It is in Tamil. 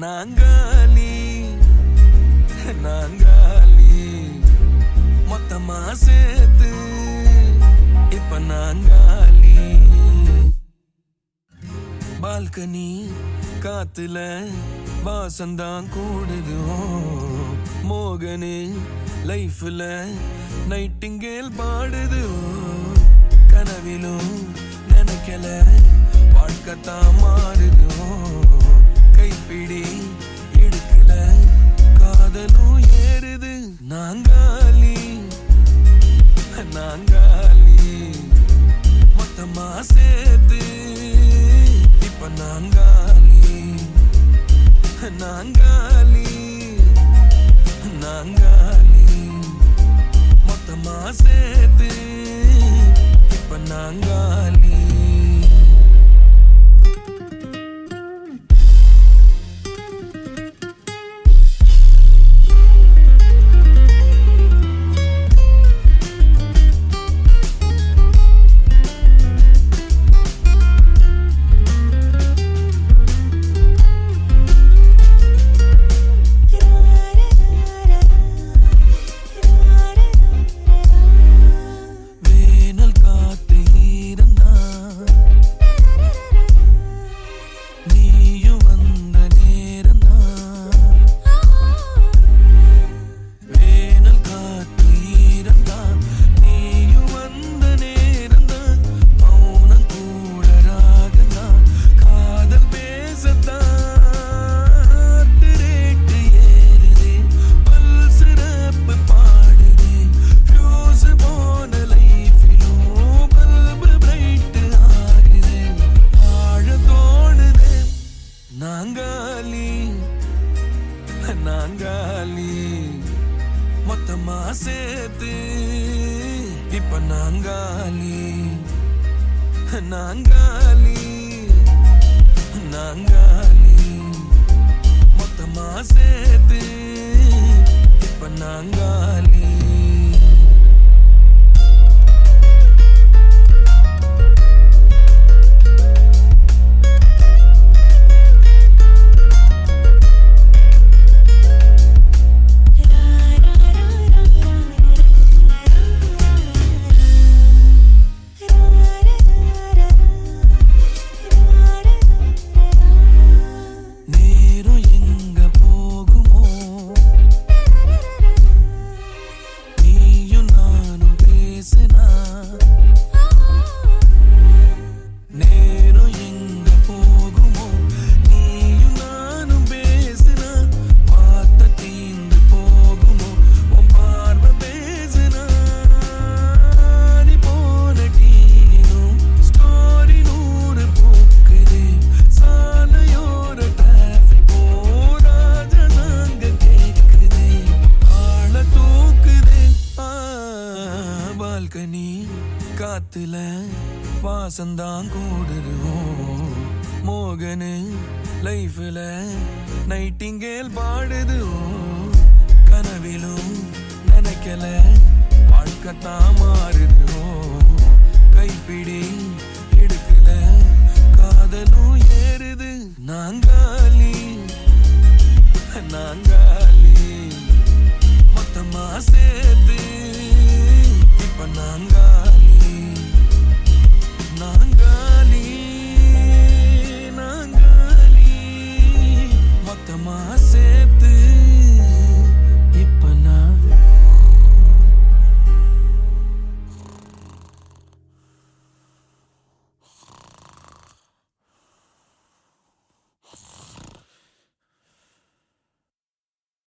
நாங்காலி நாங்காலி மொத்தமா சேர்த்து இப்ப நாங்காலி. பால்கனி காத்துல வாசந்தான் கூடுது. மோகனு லைஃப்ல நைட்டிங்கேல் பாடுது. கனவிலும் நினைக்கல வாழ்க்கைத்தான் மாறுது. கைப்பிடி எடுக்கல காதலும் ஏறுது. நாங்காலி நாங்காலி மொத்தமா சேர்த்து இப்ப நாங்காலி நாங்காலி நாங்காலி மொத்தமா சேர்த்து இப்ப நாங்காலி. நாங்காலி மொத்தமா சேர்த்து இப்ப நாங்காலி நாங்காலி நாங்காலி மொத்தமா சேர்த்து இப்ப நாங்காலி. பால்கனி காத்துல வாசந்தான் கூடுது. மோகனு லைஃப்ல நைட்டிங்கேல் பாடுது. கனவிலும் நினைக்கல வாழ்க்கைத்தான் மாறுது. கைப்பிடி எடுக்கல காதலும் ஏறுது. நாங்காலி நாங்காலி மொத்தமா சேர்த்து இப்ப நாங்காலி